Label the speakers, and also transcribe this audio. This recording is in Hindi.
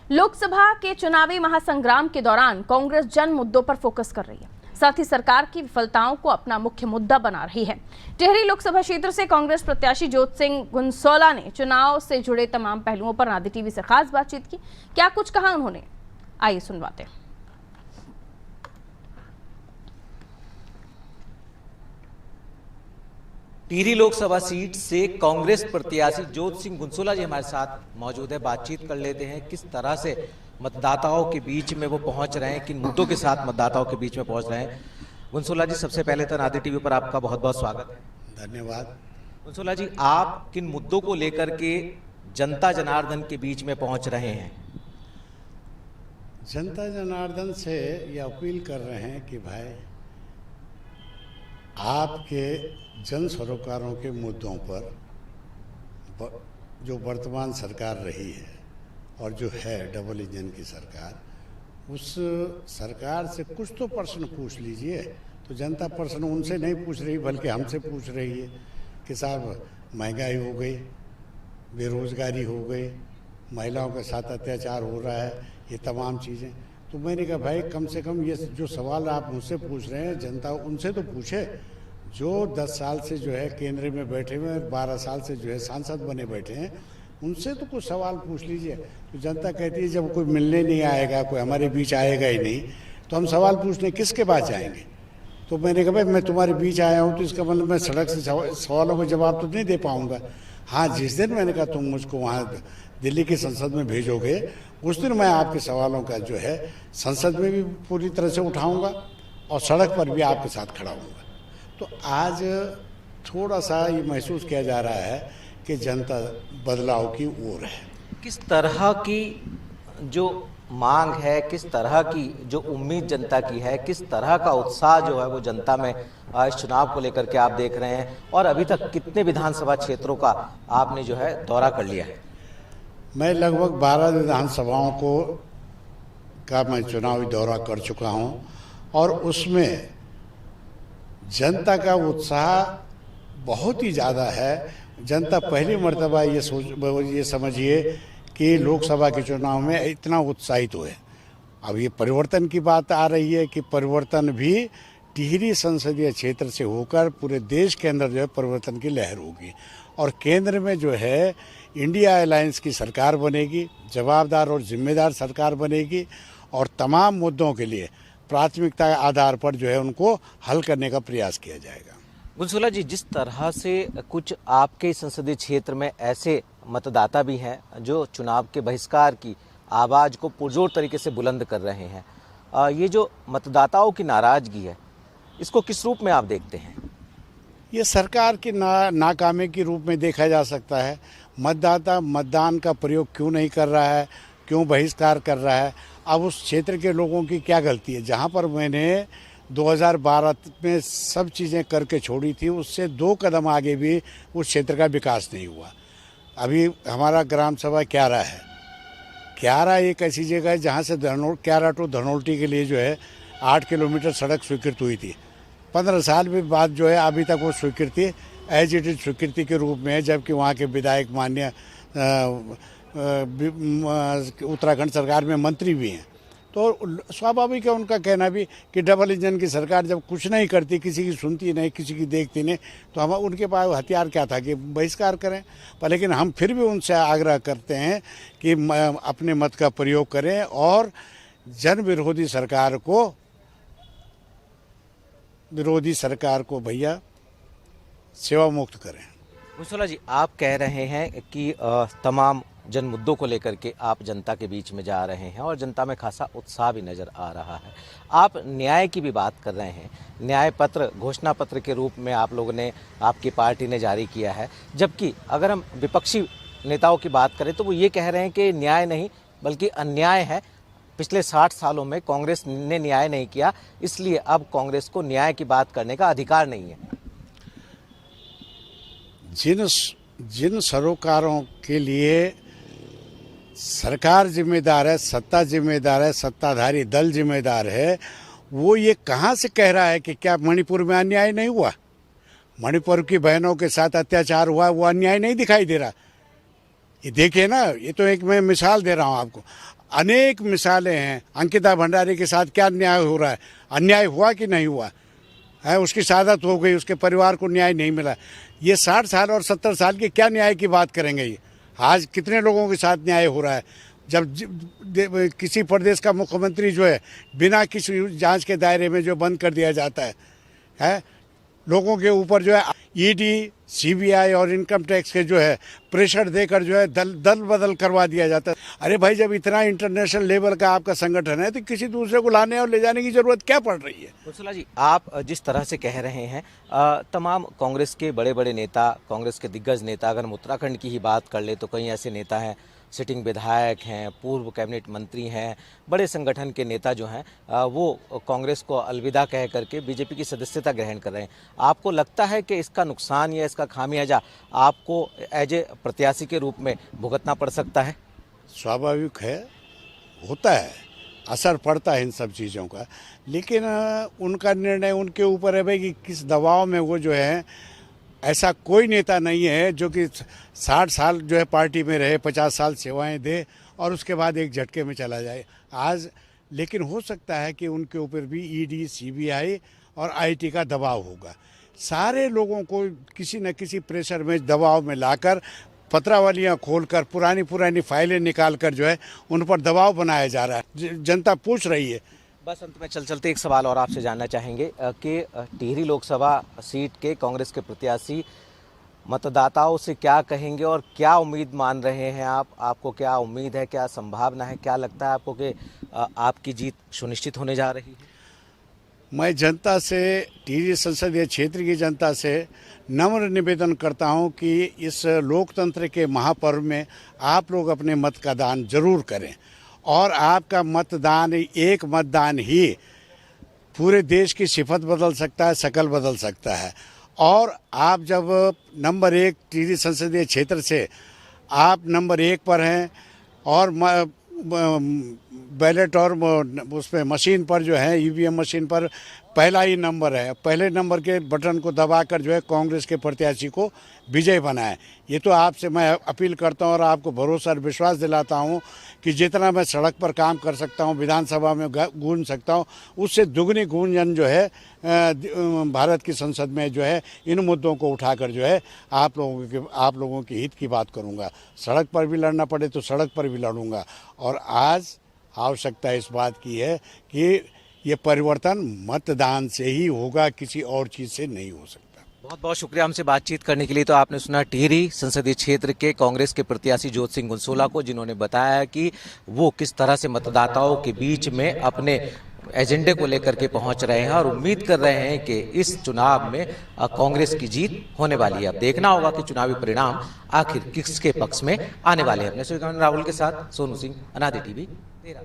Speaker 1: लोकसभा के चुनावी महासंग्राम के दौरान कांग्रेस जन मुद्दों पर फोकस कर रही है, साथ ही सरकार की विफलताओं को अपना मुख्य मुद्दा बना रही है। टिहरी लोकसभा क्षेत्र से कांग्रेस प्रत्याशी ज्योत सिंह गुनसोला ने चुनाव से जुड़े तमाम पहलुओं पर नादी टीवी से खास बातचीत की। क्या कुछ कहा उन्होंने, आइए सुनवाते हैं।
Speaker 2: टिहरी लोकसभा सीट से कांग्रेस प्रत्याशी ज्योत सिंह गुनसोला जी हमारे साथ मौजूद है। बातचीत कर लेते हैं किस तरह से मतदाताओं के बीच में वो पहुंच रहे हैं, किन मुद्दों के साथ मतदाताओं के बीच में पहुंच रहे हैं। गुनसोला जी, सबसे पहले तो नादी टीवी पर आपका बहुत बहुत स्वागत है।
Speaker 3: धन्यवाद।
Speaker 2: गुनसोला जी, आप किन मुद्दों को लेकर के जनता जनार्दन के बीच में पहुंच रहे हैं?
Speaker 3: जनता जनार्दन से ये अपील कर रहे हैं कि भाई आपके जन सरोकारों के मुद्दों पर जो वर्तमान सरकार रही है और जो है डबल इंजन की सरकार, उस सरकार से कुछ तो प्रश्न पूछ लीजिए। तो जनता प्रश्न उनसे नहीं पूछ रही बल्कि हमसे पूछ रही है कि साहब महंगाई हो गई, बेरोजगारी हो गई, महिलाओं के साथ अत्याचार हो रहा है, ये तमाम चीज़ें। तो मैंने कहा भाई कम से कम ये जो सवाल आप मुझसे पूछ रहे हैं जनता उनसे तो पूछे, जो 10 साल से जो है केंद्र में बैठे हुए हैं, 12 साल से जो है सांसद बने बैठे हैं, उनसे तो कुछ सवाल पूछ लीजिए। तो जनता कहती है जब कोई मिलने नहीं आएगा, कोई हमारे बीच आएगा ही नहीं, तो हम सवाल पूछने किसके पास जाएंगे। तो मैंने कहा भाई मैं तुम्हारे बीच आया हूँ तो इसका मतलब मैं सड़क से सवालों का जवाब तो नहीं दे पाऊँगा। हाँ, जिस दिन मैंने कहा तुम मुझको वहाँ दिल्ली की संसद में भेजोगे, उस दिन मैं आपके सवालों का जो है संसद में भी पूरी तरह से उठाऊँगा और सड़क पर भी आपके साथ खड़ा हूँगा। तो आज थोड़ा सा ये महसूस किया जा रहा है कि जनता बदलाव की ओर है।
Speaker 2: किस तरह की जो मांग है, किस तरह की जो उम्मीद जनता की है, किस तरह का उत्साह जो है वो जनता में इस चुनाव को लेकर के आप देख रहे हैं, और अभी तक कितने विधानसभा क्षेत्रों का आपने जो है दौरा कर लिया है?
Speaker 3: मैं लगभग 12 विधानसभाओं का मैं चुनावी दौरा कर चुका हूं और उसमें जनता का उत्साह बहुत ही ज़्यादा है। जनता पहली मर्तबा ये समझिए कि लोकसभा के चुनाव में इतना उत्साहित हुए। अब ये परिवर्तन की बात आ रही है कि परिवर्तन भी टिहरी संसदीय क्षेत्र से होकर पूरे देश के अंदर जो है परिवर्तन की लहर होगी और केंद्र में जो है इंडिया अलायंस की सरकार बनेगी, जवाबदार और जिम्मेदार सरकार बनेगी और तमाम मुद्दों के लिए प्राथमिकता आधार पर जो है उनको हल करने का प्रयास किया जाएगा।
Speaker 2: गुनसोला जी, जिस तरह से कुछ आपके संसदीय क्षेत्र में ऐसे मतदाता भी हैं जो चुनाव के बहिष्कार की आवाज़ को पुरजोर तरीके से बुलंद कर रहे हैं, ये जो मतदाताओं की नाराज़गी है, इसको किस रूप में आप देखते हैं?
Speaker 3: ये सरकार की नाकामी के रूप में देखा जा सकता है। मतदाता मतदान का प्रयोग क्यों नहीं कर रहा है, क्यों बहिष्कार कर रहा है? अब उस क्षेत्र के लोगों की क्या गलती है? जहाँ पर मैंने 2012 में सब चीज़ें करके छोड़ी थी, उससे 2 कदम आगे भी उस क्षेत्र का विकास नहीं हुआ। अभी हमारा ग्राम सभा क्यारा है। क्यारा एक ऐसी जगह है जहाँ से क्यारा टू धनोल्टी के लिए जो है 8 किलोमीटर सड़क स्वीकृत हुई थी। 15 साल भी बाद जो है अभी तक वो स्वीकृति एज इट इज स्वीकृति के रूप में है, जबकि वहाँ के विधायक मान्य उत्तराखंड सरकार में मंत्री भी हैं। तो स्वाभाविक है उनका कहना भी कि डबल इंजन की सरकार जब कुछ नहीं करती, किसी की सुनती नहीं, किसी की देखती नहीं, तो हम उनके पास हथियार क्या था कि बहिष्कार करें। पर लेकिन हम फिर भी उनसे आग्रह करते हैं कि अपने मत का प्रयोग करें और जन विरोधी सरकार को भैया सेवा मुक्त करें।
Speaker 2: गुनसोला जी, आप कह रहे हैं कि तमाम जन मुद्दों को लेकर के आप जनता के बीच में जा रहे हैं और जनता में खासा उत्साह भी नज़र आ रहा है। आप न्याय की भी बात कर रहे हैं। न्याय पत्र घोषणा पत्र के रूप में आप लोगों ने, आपकी पार्टी ने जारी किया है, जबकि अगर हम विपक्षी नेताओं की बात करें तो वो ये कह रहे हैं कि न्याय नहीं बल्कि अन्याय है। पिछले 60 सालों में कांग्रेस ने न्याय नहीं किया, इसलिए अब कांग्रेस को न्याय की बात करने का अधिकार नहीं है।
Speaker 3: जिन सरोकारों के लिए सरकार जिम्मेदार है, सत्ता जिम्मेदार है, सत्ताधारी दल जिम्मेदार है, वो ये कहाँ से कह रहा है कि क्या मणिपुर में अन्याय नहीं हुआ? मणिपुर की बहनों के साथ अत्याचार हुआ, वो अन्याय नहीं दिखाई दे रहा? ये देखिए ना, ये तो एक मैं मिसाल दे रहा हूँ आपको। अनेक मिसालें हैं। अंकिता भंडारी के साथ क्या न्याय हो रहा है, अन्याय हुआ कि नहीं हुआ है? उसकी शहादत हो गई, उसके परिवार को न्याय नहीं मिला। ये 60 साल और 70 साल के क्या न्याय की बात करेंगे? ये आज कितने लोगों के साथ न्याय हो रहा है? जब किसी प्रदेश का मुख्यमंत्री जो है बिना किसी जांच के दायरे में जो बंद कर दिया जाता है लोगों के ऊपर जो है ईडी, सीबीआई और इनकम टैक्स के जो है प्रेशर देकर जो है दल बदल करवा दिया जाता है। अरे भाई, जब इतना इंटरनेशनल लेवल का आपका संगठन है तो किसी दूसरे को लाने और ले जाने की जरूरत क्या पड़ रही है?
Speaker 2: कुशला जी, आप जिस तरह से कह रहे हैं, तमाम कांग्रेस के बड़े बड़े नेता, कांग्रेस के दिग्गज नेता, अगर हम उत्तराखंड की ही बात कर ले तो कई ऐसे नेता हैं, सिटिंग विधायक हैं, पूर्व कैबिनेट मंत्री हैं, बड़े संगठन के नेता जो हैं वो कांग्रेस को अलविदा कह करके बीजेपी की सदस्यता ग्रहण कर रहे हैं। आपको लगता है कि इसका नुकसान या इसका खामियाजा आपको एज ए प्रत्याशी के रूप में भुगतना पड़ सकता है?
Speaker 3: स्वाभाविक है, होता है, असर पड़ता है इन सब चीज़ों का, लेकिन उनका निर्णय उनके ऊपर है भाई कि किस दबाव में वो जो है। ऐसा कोई नेता नहीं है जो कि 60 साल जो है पार्टी में रहे, 50 साल सेवाएं दे और उसके बाद एक झटके में चला जाए आज। लेकिन हो सकता है कि उनके ऊपर भी ईडी, सीबीआई और आईटी का दबाव होगा। सारे लोगों को किसी न किसी प्रेशर में, दबाव में लाकर, पत्रावलियाँ खोलकर, पुरानी फाइलें निकालकर जो है उन पर दबाव बनाया जा रहा है। जनता पूछ रही है।
Speaker 2: बस अंत में चलते एक सवाल और आपसे जानना चाहेंगे कि टिहरी लोकसभा सीट के कांग्रेस के प्रत्याशी मतदाताओं से क्या कहेंगे और क्या उम्मीद मान रहे हैं आप? आपको क्या उम्मीद है, क्या संभावना है, क्या लगता है आपको कि आपकी जीत सुनिश्चित होने जा रही है?
Speaker 3: मैं जनता से, टिहरी संसदीय क्षेत्र की जनता से नम्र निवेदन करता हूं कि इस लोकतंत्र के महापर्व में आप लोग अपने मत का दान जरूर करें और आपका मतदान, एक मतदान ही पूरे देश की सिफत बदल सकता है, शकल बदल सकता है। और आप जब नंबर 1 टिहरी संसदीय क्षेत्र से आप नंबर 1 पर हैं और बैलेट और उसमें मशीन पर जो है, ईवीएम मशीन पर पहला ही नंबर है, पहले नंबर के बटन को दबाकर जो है कांग्रेस के प्रत्याशी को विजय बनाए। ये तो आपसे मैं अपील करता हूँ और आपको भरोसा और विश्वास दिलाता हूँ कि जितना मैं सड़क पर काम कर सकता हूँ, विधानसभा में गूंज सकता हूँ, उससे दुगनी गूंजन जो है भारत की संसद में जो है इन मुद्दों को उठाकर जो है आप लोगों के हित की बात करूँगा। सड़क पर भी लड़ना पड़े तो सड़क पर भी लड़ूंगा। और आज आवश्यकता इस बात की है कि ये परिवर्तन मतदान से ही होगा, किसी और चीज़ से नहीं हो सकता।
Speaker 2: बहुत बहुत शुक्रिया हमसे बातचीत करने के लिए। तो आपने सुना टिहरी संसदीय क्षेत्र के कांग्रेस के प्रत्याशी ज्योत सिंह गुनसोला को, जिन्होंने बताया कि वो किस तरह से मतदाताओं के बीच में अपने एजेंडे को लेकर के पहुंच रहे हैं और उम्मीद कर रहे हैं कि इस चुनाव में कांग्रेस की जीत होने वाली है। अब देखना होगा कि चुनावी परिणाम आखिर किसके पक्ष में आने वाले हैं। अपने राहुल के साथ सोनू सिंह, अनादि टीवी, तेरा।